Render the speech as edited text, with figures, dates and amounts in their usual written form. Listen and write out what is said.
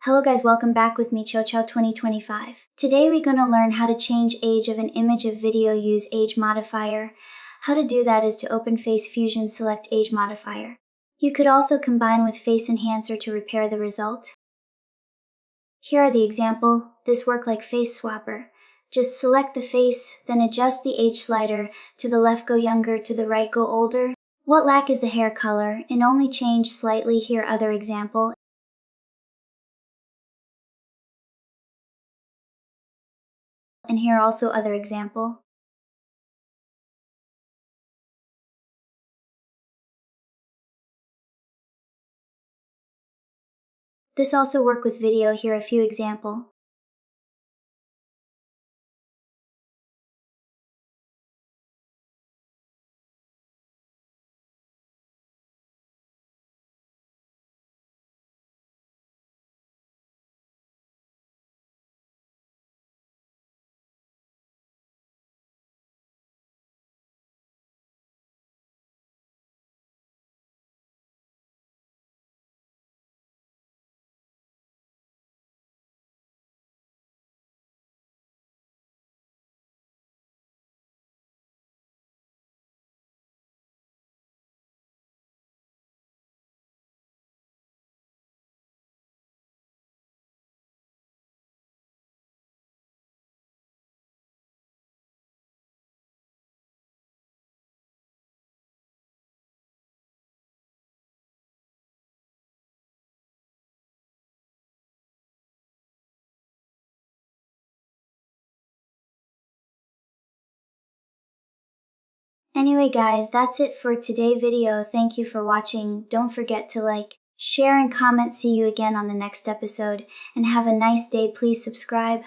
Hello guys, welcome back with me, Chow 2025. Today we're going to learn how to change age of an image of video, use Age Modifier. How to do that is to open Face Fusion, select Age Modifier. You could also combine with Face Enhancer to repair the result. Here are the example. This work like Face Swapper. Just select the face, then adjust the age slider. To the left go younger, to the right go older. What lack is the hair color, and only change slightly. Here other example. And here also other example. This also work with video. Here a few example. Anyway guys, that's it for today's video. Thank you for watching. Don't forget to like, share and comment. See you again on the next episode, and have a nice day. Please subscribe.